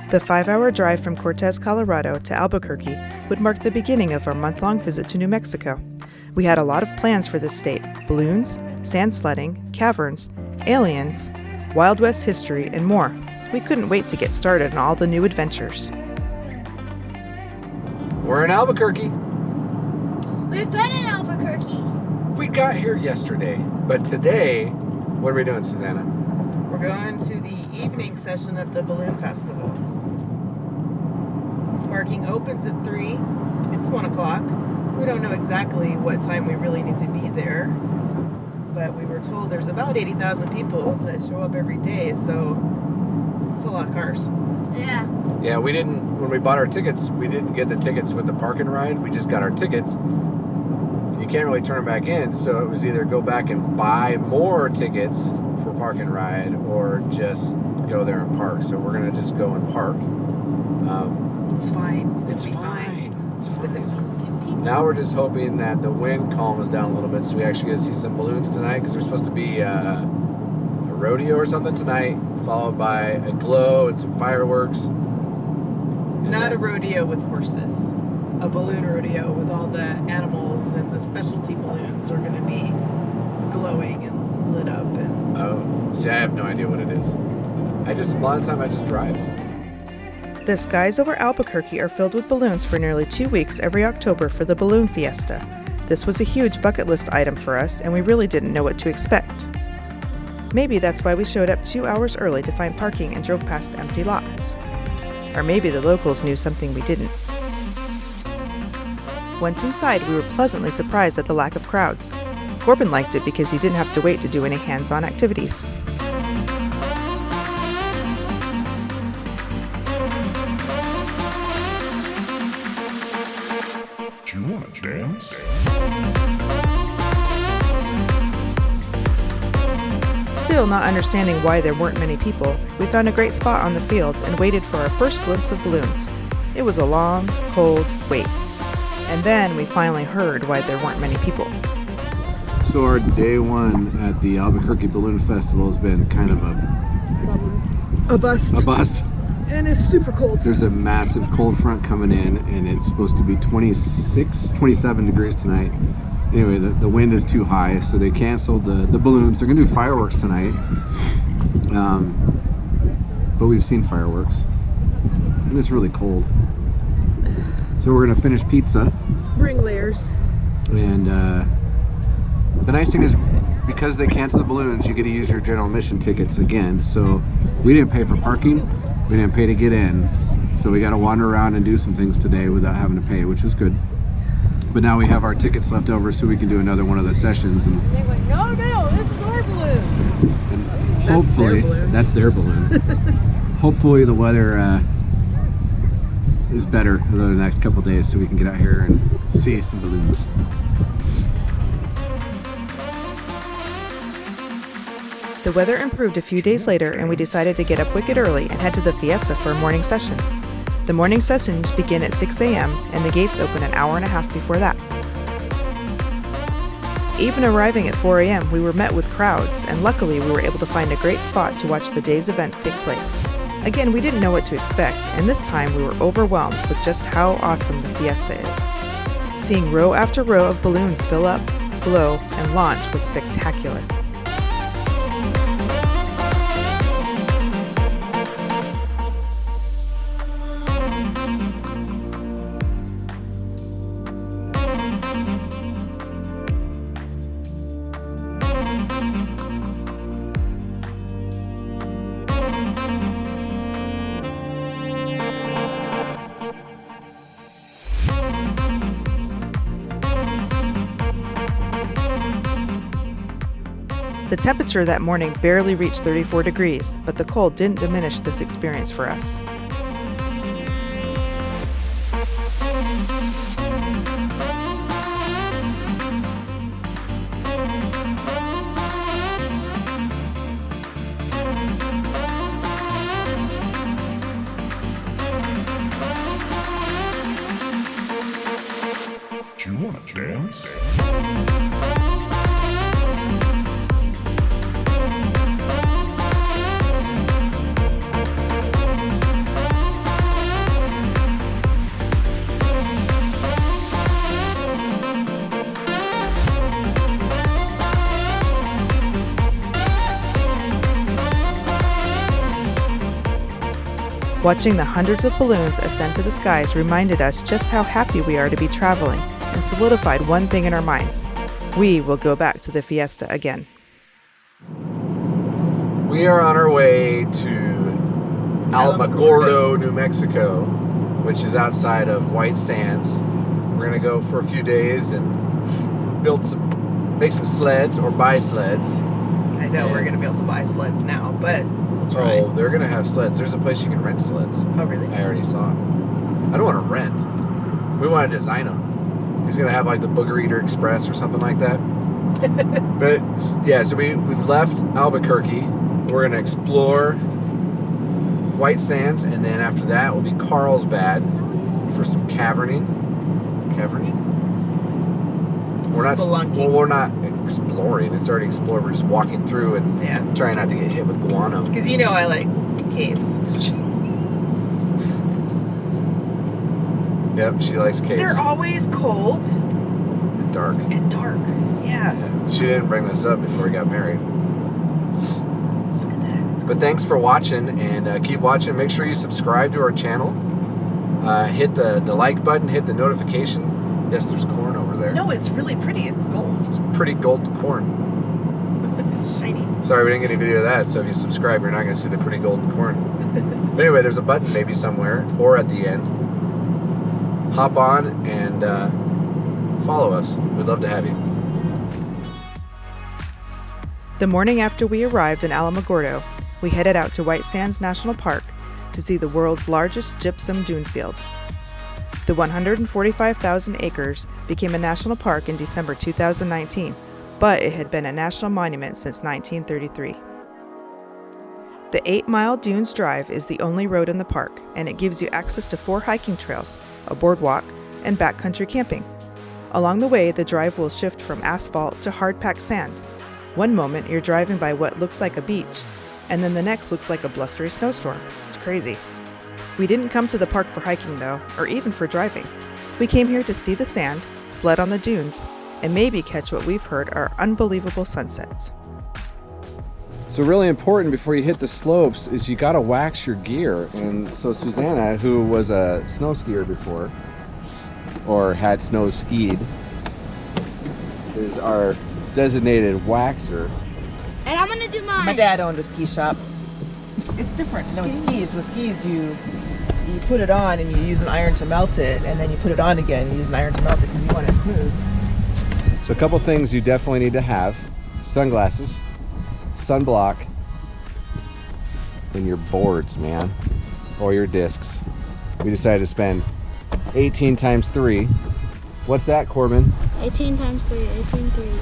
The 5-hour drive from Cortez, Colorado to Albuquerque would mark the beginning of our month-long visit to New Mexico. We had a lot of plans for this state: balloons, sand sledding, caverns, aliens, Wild West history, and more. We couldn't wait to get started on all the new adventures. We're in Albuquerque. We've been in Albuquerque. We got here yesterday, but today, what are we doing, Susanna? We're going to the evening session of the Balloon Festival. Parking opens at 3. It's 1 o'clock. We don't know exactly what time we really need to be there, but we were told there's about 80,000 people that show up every day, so it's a lot of cars. Yeah. Yeah, when we bought our tickets, we didn't get the tickets with the park and ride. We just got our tickets. You can't really turn them back in, so it was either go back and buy more tickets for park and ride or just go there and park. So we're going to just go and park. It's fine. It's fine. It's fine. Now we're just hoping that the wind calms down a little bit so we actually get to see some balloons tonight, because there's supposed to be a rodeo or something tonight, followed by a glow and some fireworks. Not a rodeo with horses. A balloon rodeo with all the animals, and the specialty balloons are going to be glowing and lit up. And oh, see, I have no idea what it is. A lot of time I just drive. The skies over Albuquerque are filled with balloons for nearly 2 weeks every October for the Balloon Fiesta. This was a huge bucket list item for us, and we really didn't know what to expect. Maybe that's why we showed up 2 hours early to find parking and drove past empty lots. Or maybe the locals knew something we didn't. Once inside, we were pleasantly surprised at the lack of crowds. Corbin liked it because he didn't have to wait to do any hands-on activities. Do you want to dance? Still not understanding why there weren't many people, we found a great spot on the field and waited for our first glimpse of balloons. It was a long, cold wait. And then we finally heard why there weren't many people. So our day one at the Albuquerque Balloon Festival has been kind of a bust. And it's super cold. There's a massive cold front coming in, and it's supposed to be 27 degrees tonight. Anyway, the wind is too high, so they canceled the balloons. They're gonna do fireworks tonight. But we've seen fireworks. And it's really cold. So we're gonna finish pizza. Bring layers. And the nice thing is, because they canceled the balloons, you get to use your general admission tickets again. So we didn't pay for parking, we didn't pay to get in. So we got to wander around and do some things today without having to pay, which was good. But now we have our tickets left over, so we can do another one of the sessions. And They went, no, this is our balloon. And hopefully, that's their balloon. Hopefully the weather is better over the next couple days, so we can get out here and see some balloons. The weather improved a few days later, and we decided to get up wicked early and head to the fiesta for a morning session. The morning sessions begin at 6 a.m. and the gates open an hour and a half before that. Even arriving at 4 a.m., we were met with crowds, and luckily we were able to find a great spot to watch the day's events take place. Again, we didn't know what to expect, and this time we were overwhelmed with just how awesome the fiesta is. Seeing row after row of balloons fill up, glow, and launch was spectacular. The temperature that morning barely reached 34 degrees, but the cold didn't diminish this experience for us. Do you want to dance? Watching the hundreds of balloons ascend to the skies reminded us just how happy we are to be traveling and solidified one thing in our minds. We will go back to the fiesta again. We are on our way to Alamogordo, New Mexico, which is outside of White Sands. We're gonna go for a few days and make some sleds or buy sleds. I doubt we're gonna be able to buy sleds now, but we'll try. Oh, they're gonna have sleds. There's a place you can rent sleds. Oh, really? I already saw. I don't want to rent. We want to design them. He's gonna have like the Booger Eater Express or something like that. But yeah, so we've left Albuquerque. We're gonna explore White Sands, and then after that will be Carlsbad for some caverning. We're not exploring. It's already explored. We're just walking through and trying not to get hit with guano. Because you know I like caves. Yep, she likes caves. They're always cold and dark. Yeah. She didn't bring this up before we got married. Look at that. But thanks for watching, and keep watching. Make sure you subscribe to our channel. Hit the like button. Hit the notification. Yes, there's corn over there. No, it's really pretty. It's gold. It's pretty gold corn. It's shiny. Sorry, we didn't get any video of that, so if you subscribe, you're not going to see the pretty golden corn. But anyway, there's a button maybe somewhere, or at the end. Hop on and follow us. We'd love to have you. The morning after we arrived in Alamogordo, we headed out to White Sands National Park to see the world's largest gypsum dune field. The 145,000 acres became a national park in December 2019, but it had been a national monument since 1933. The 8-mile Dunes Drive is the only road in the park, and it gives you access to 4 hiking trails, a boardwalk, and backcountry camping. Along the way, the drive will shift from asphalt to hard-packed sand. One moment, you're driving by what looks like a beach, and then the next looks like a blustery snowstorm. It's crazy. We didn't come to the park for hiking, though, or even for driving. We came here to see the sand, sled on the dunes, and maybe catch what we've heard are unbelievable sunsets. So really important before you hit the slopes is you got to wax your gear. And so Susanna, who was a snow skier before, or had snow skied, is our designated waxer. And I'm gonna do mine. My dad owned a ski shop. It's different. With skis, you put it on and you use an iron to melt it, and then you put it on again and you use an iron to melt it because you want it smooth. So a couple things you definitely need to have: sunglasses, sunblock, and your boards, man, or your discs. We decided to spend 18 times 3. What's that, Corbin? 18 times 3, 18 threes.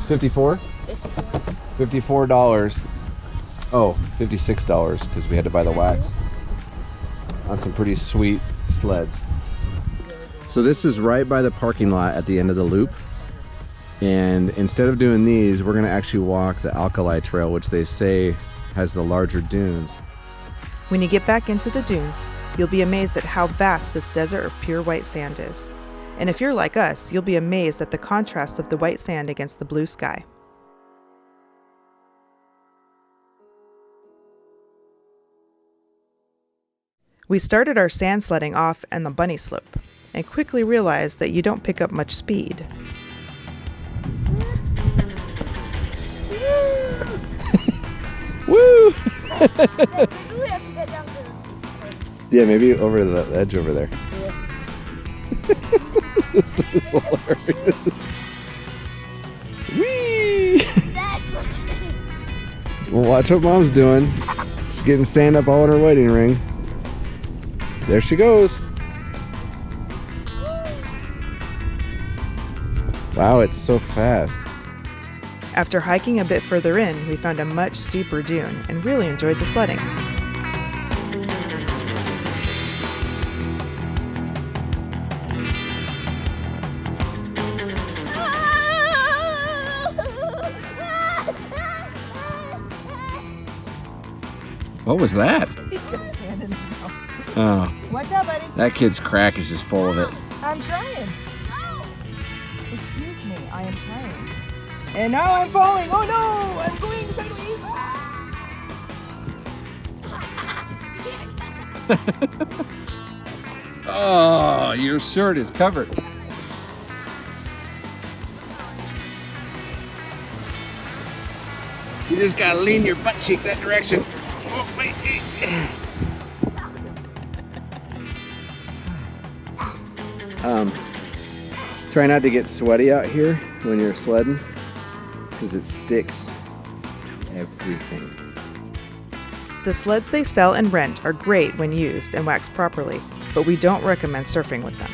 54? 54. $54. Oh, $56 because we had to buy the wax on some pretty sweet sleds. So this is right by the parking lot at the end of the loop. And instead of doing these, we're gonna actually walk the Alkali Trail, which they say has the larger dunes. When you get back into the dunes, you'll be amazed at how vast this desert of pure white sand is. And if you're like us, you'll be amazed at the contrast of the white sand against the blue sky. We started our sand sledding off on the bunny slope and quickly realized that you don't pick up much speed. Woo! We have to get down to this. Yeah, maybe over the edge over there. This is hilarious. Whee! Well, watch what Mom's doing. She's getting sand up all in her wedding ring. There she goes. Wow, it's so fast. After hiking a bit further in, we found a much steeper dune and really enjoyed the sledding. What was that? Oh, Watch out, buddy. that kid's crack is just full of it. I'm trying. Excuse me, I am trying. And now I'm falling. Oh no, I'm going sideways. Oh, your shirt is covered. You just gotta lean your butt cheek that direction. Oh, wait. Try not to get sweaty out here when you're sledding, because it sticks to everything. The sleds they sell and rent are great when used and waxed properly, but we don't recommend surfing with them.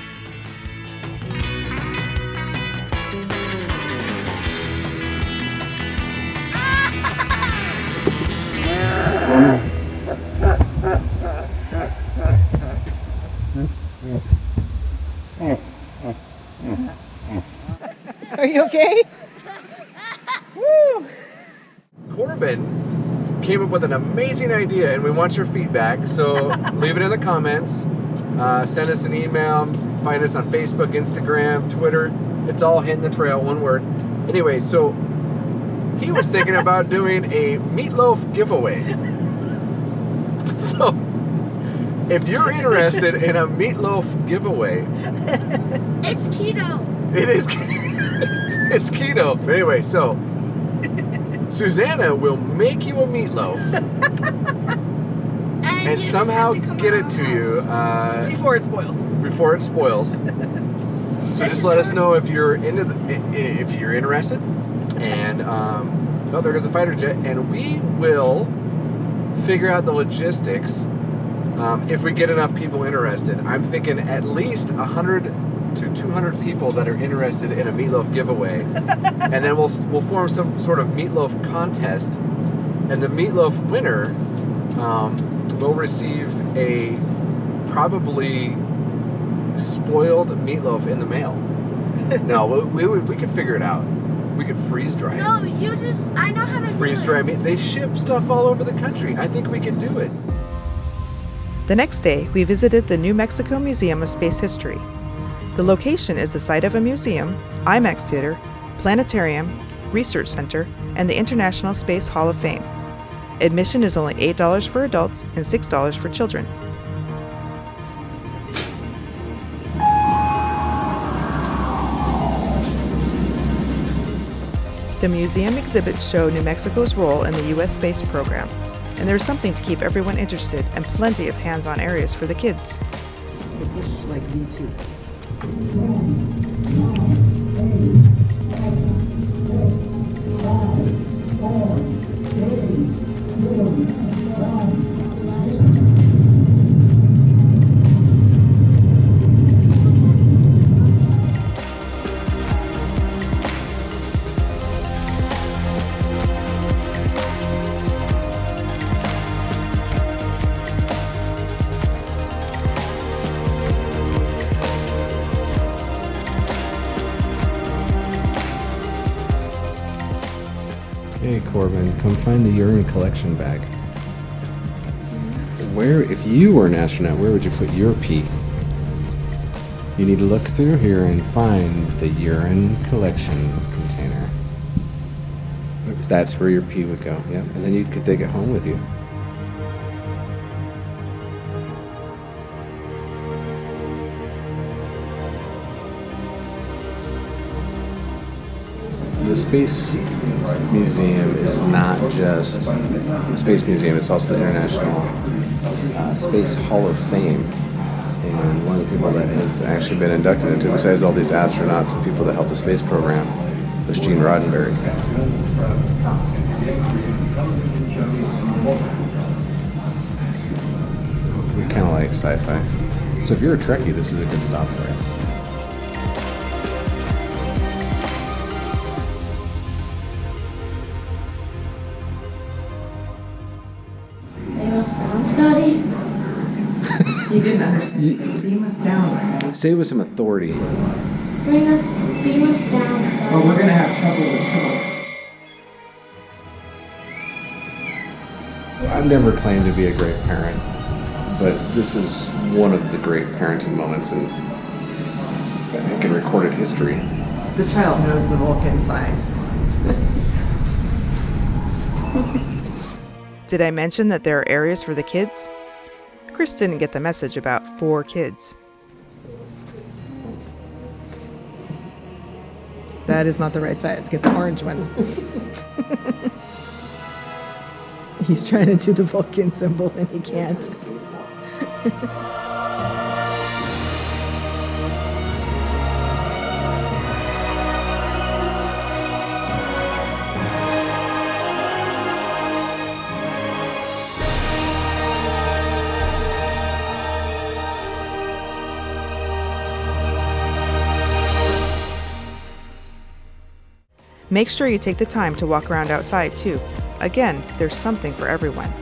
Are you okay? Woo! Corbin came up with an amazing idea, and we want your feedback, so leave it in the comments. Send us an email, find us on Facebook, Instagram, Twitter. It's all Hitting the Trail, one word. Anyway, so he was thinking about doing a Meatloaf Giveaway. So if you're interested in a Meatloaf Giveaway, It's keto. it is it's keto. But anyway, so Susanna will make you a meatloaf and you somehow just have to come get out it to you Before it spoils. before it spoils. So just let us know if you're if you're interested. And oh, there goes a fighter jet, and we will figure out the logistics if we get enough people interested. I'm thinking at least 100 to 200 people that are interested in a meatloaf giveaway, and then we'll form some sort of meatloaf contest, and the meatloaf winner will receive a probably spoiled meatloaf in the mail. No, we could figure it out. We could freeze dry it. No, I know how to Freeze do dry it. meat. They ship stuff all over the country. I think we can do it. The next day, we visited the New Mexico Museum of Space History. The location is the site of a museum, IMAX Theater, planetarium, research center, and the International Space Hall of Fame. Admission is only $8 for adults and $6 for children. The museum exhibits show New Mexico's role in the U.S. space program, and there's something to keep everyone interested and plenty of hands-on areas for the kids. This is like V2. Hey Corbin, come find the urine collection bag. Where, if you were an astronaut, where would you put your pee? You need to look through here and find the urine collection container. That's where your pee would go, yep. And then you could take it home with you. The Space Museum is not just the Space Museum, it's also the International Space Hall of Fame. And one of the people that has actually been inducted into it, besides all these astronauts and people that helped the space program, was Gene Roddenberry. We kind of like sci-fi. So if you're a Trekkie, this is a good stop for you. He didn't understand. Beam us down, Scotty. Say it with some authority. Beam us down, Scott. Oh, we're gonna have trouble with choice. I've never claimed to be a great parent, but this is one of the great parenting moments in, I think, in recorded history. The child knows the Vulcan sign. Did I mention that there are areas for the kids? Chris didn't get the message about 4 kids. That is not the right size. Get the orange one. He's trying to do the Vulcan symbol and he can't. Make sure you take the time to walk around outside too. Again, there's something for everyone.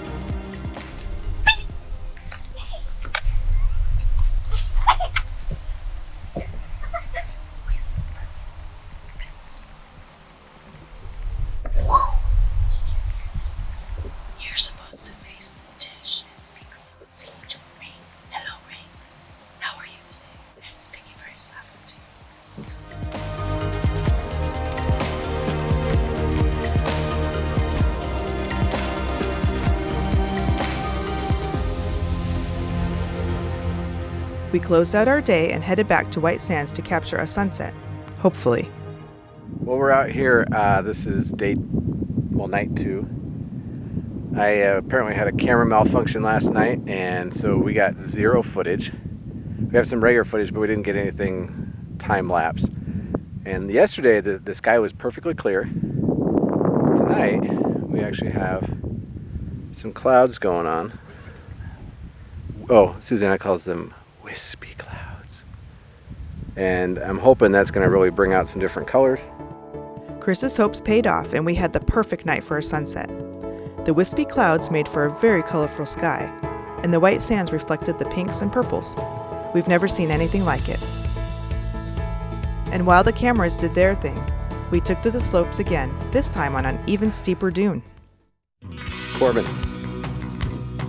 You're supposed to face the dish and speak softly to Ring. Hello, Ring. How are you today? And speaking very softly to you. We closed out our day and headed back to White Sands to capture a sunset. Hopefully. Well, we're out here. This is night 2. I apparently had a camera malfunction last night, and so we got 0 footage. We have some regular footage, but we didn't get anything time-lapse. And yesterday, the sky was perfectly clear. Tonight, we actually have some clouds going on. Oh, Susanna calls them wispy clouds. And I'm hoping that's going to really bring out some different colors. Chris's hopes paid off, and we had the perfect night for a sunset. The wispy clouds made for a very colorful sky, and the white sands reflected the pinks and purples. We've never seen anything like it. And while the cameras did their thing, we took to the slopes again, this time on an even steeper dune. Corbin,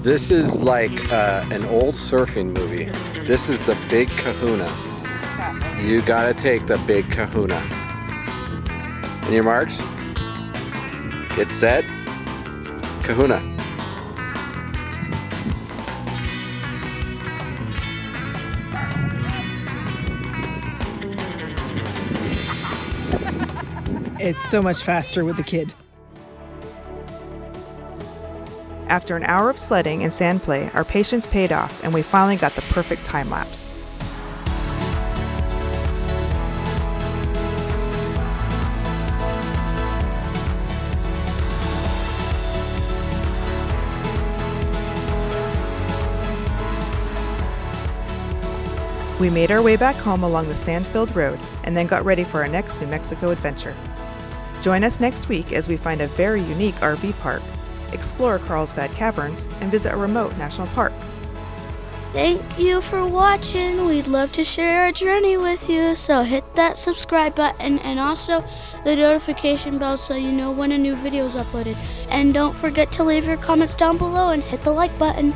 this is like an old surfing movie. This is the Big Kahuna. You gotta take the Big Kahuna. And your marks? Get set. Kahuna. It's so much faster with the kid. After an hour of sledding and sand play, our patience paid off, and we finally got the perfect time lapse. We made our way back home along the sand-filled road and then got ready for our next New Mexico adventure. Join us next week as we find a very unique RV park, explore Carlsbad Caverns, and visit a remote national park. Thank you for watching. We'd love to share our journey with you, so hit that subscribe button and also the notification bell so you know when a new video is uploaded. And don't forget to leave your comments down below and hit the like button.